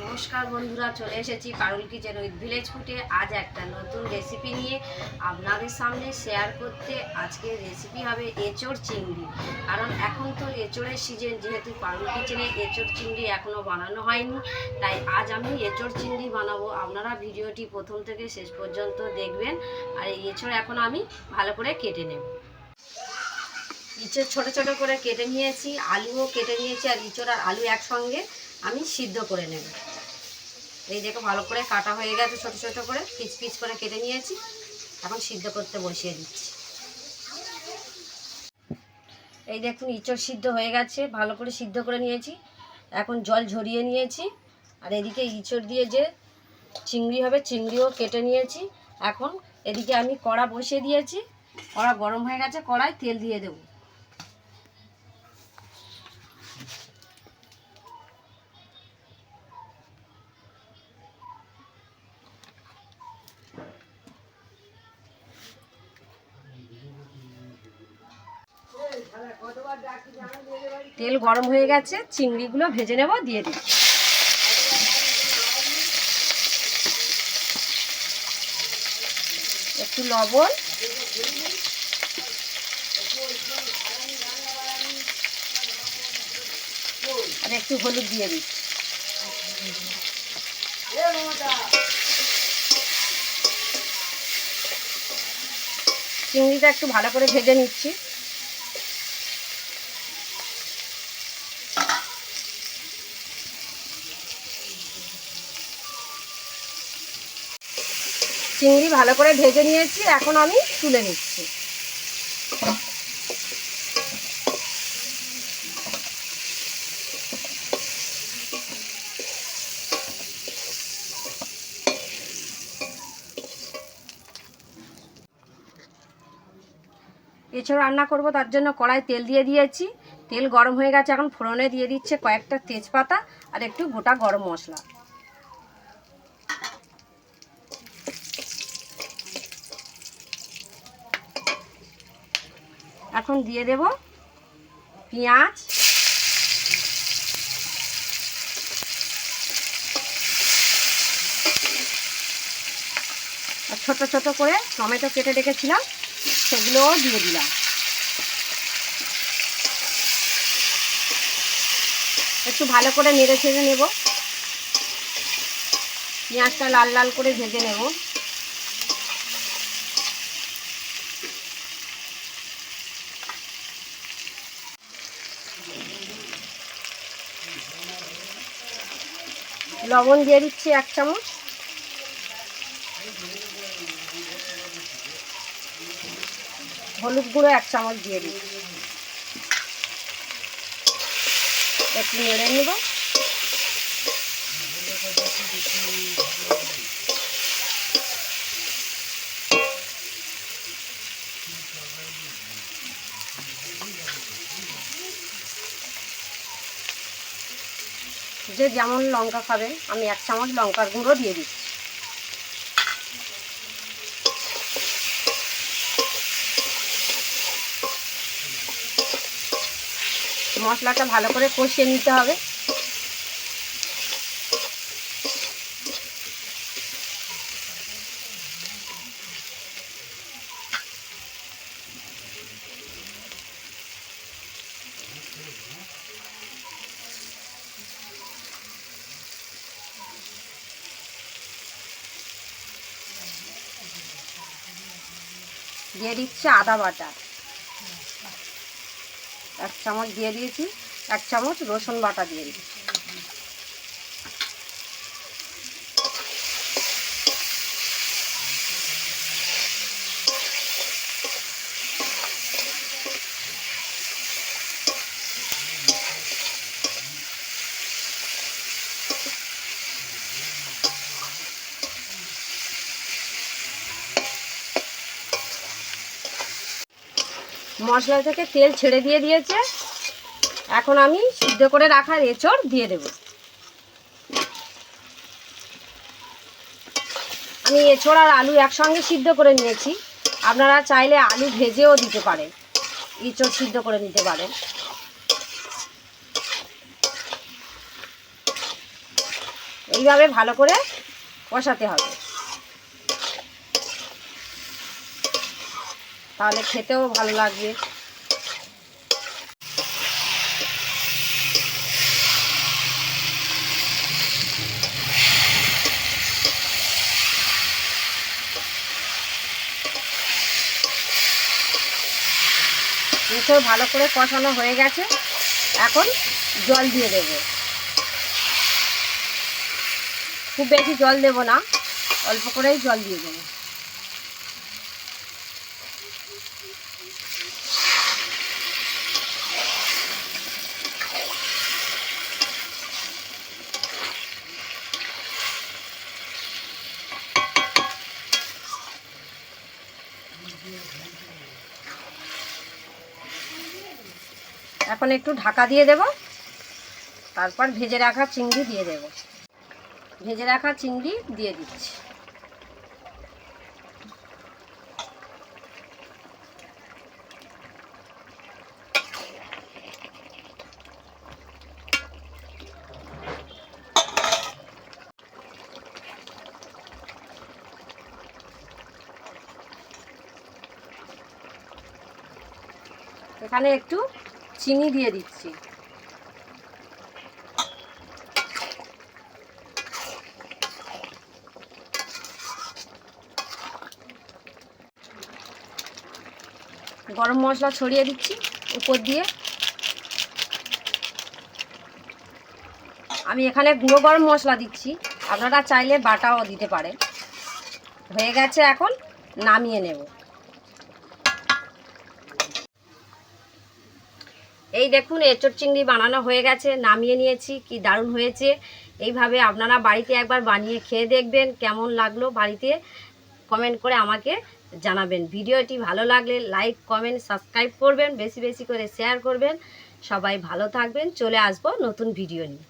নমস্কার বন্ধুরা, চলে এসেছি পারুল কিচেন উইথ ভিলেজ ফুডে। আজ একটা নতুন রেসিপি নিয়ে আপনাদের সামনে শেয়ার করতে। আজকে রেসিপি হবে এঁচোড় চিংড়ি। কারণ এখন তো এঁচোড়ের সিজন, যেহেতু পারুল কিচেনে এঁচোড় চিংড়ি এখনও বানানো হয়নি, তাই আজ আমি এঁচোড় চিংড়ি বানাবো। আপনারা ভিডিওটি প্রথম থেকে শেষ পর্যন্ত দেখবেন। আর এই এঁচোড় এখন আমি ভালো করে কেটে নেব। ইঁচড় ছোট ছোট করে কেটে নিয়েছি, আলুও কেটে নিয়েছি। আর ইঁচড় আর আলু একসঙ্গে আমি সিদ্ধ করে নেব। এই দেখো ভালো করে কাটা হয়ে গেছে, ছোট ছোট করে পিচ পিচ করে কেটে নিয়েছি। এখন সিদ্ধ করতে বসিয়ে দিচ্ছি। এই দেখুন ইঁচড় সিদ্ধ হয়ে গেছে, ভালো করে সিদ্ধ করে নিয়েছি। এখন জল ঝরিয়ে নিয়েছি। আর এদিকে ইঁচড় দিয়ে যে চিংড়ি হবে, চিংড়িও কেটে নিয়েছি। এখন এদিকে আমি কড়া বসিয়ে দিয়েছি। কড়া গরম হয়ে গেছে, কড়ায় তেল দিয়ে দেবো। তেল গরম হয়ে গেছে, চিংড়িগুলো ভেজে নেব, দিয়ে দিই। একটু লবণ আর একটু হলুদ দিয়ে দিই। চিংড়িটা একটু ভালো করে ভেজে নিচ্ছি। চিংড়ি ভালো করে ভেজে নিয়েছি, এখন আমি তুলে নিচ্ছি। এছাড়া রান্না করব, তার জন্য কড়াই তেল দিয়ে দিয়েছি। তেল গরম হয়ে গেছে, এখন ফোড়নে দিয়ে দিচ্ছে কয়েকটা তেজপাতা আর একটু গোটা গরম মশলা। এখন দিয়ে দেব পেঁয়াজ, আর ছোট ছোট করে টমেটো কেটে রেখেছিলাম, সেগুলোও দিয়ে দিলাম। একটু ভালো করে নেড়ে ছেড়ে নেব। পেঁয়াজটা লাল লাল করে ভেজে নেব। লবণ দিয়ে দিচ্ছি 1 চামচ। হলুদ গুঁড়ো 1 চামচ দিয়ে দিচ্ছি। একটু নেড়ে নেব। যে যেমন লঙ্কা খাবেন, আমি 1 চামচ লঙ্কার গুঁড়ো দিয়ে দিচ্ছি। মশলাটা ভালো করে কষিয়ে নিতে হবে। দিয়ে দিচ্ছি আদা বাটা 1 চামচ দিয়ে দিয়েছি। 1 চামচ রসুন বাটা দিয়ে দিচ্ছি। মশলা থেকে তেল ছেড়ে দিয়েছে। এখন আমি সিদ্ধ করে রাখা এঁচোড় দিয়ে দেব। আমি এঁচোড় আর আলু একসঙ্গে সিদ্ধ করে নিয়েছি। আপনারা চাইলে আলু ভেজেও দিতে পারেন, এঁচোড় সিদ্ধ করে নিতে পারেন। এইভাবে ভালো করে কষাতে হবে, তাহলে খেতেও ভালো লাগবে। এটাও ভালো করে কষানো হয়ে গেছে, এখন জল দিয়ে দেব। খুব বেশি জল দেব না, অল্প করেই জল দিয়ে দেবো। এখন একটু ঢাকা দিয়ে দেব, তারপর ভেজে রাখা চিংড়ি দিয়ে দেব। ভেজে রাখা চিংড়ি দিয়ে দিচ্ছি। এখানে একটু চিনি দিয়ে দিচ্ছি। গরম মশলা ছড়িয়ে দিচ্ছি উপর দিয়ে। আমি এখানে গুঁড়ো গরম মশলা দিচ্ছি, আপনারা চাইলে বাটাও দিতে পারেন। হয়ে গেছে, এখন নামিয়ে নেব। এই দেখুন, এঁচোড় চিংড়ি বানানো হয়ে গেছে, নামিয়ে নিয়েছি। কি দারুণ হয়েছে। এইভাবে আপনারা বাড়িতে একবার বানিয়ে খেয়ে দেখবেন, কেমন লাগলো বাড়িতে কমেন্ট করে আমাকে জানাবেন। ভিডিওটি ভালো লাগলে লাইক, কমেন্ট, সাবস্ক্রাইব করবেন, বেশি বেশি করে শেয়ার করবেন। সবাই ভালো থাকবেন। চলে আসবো নতুন ভিডিও নিয়ে।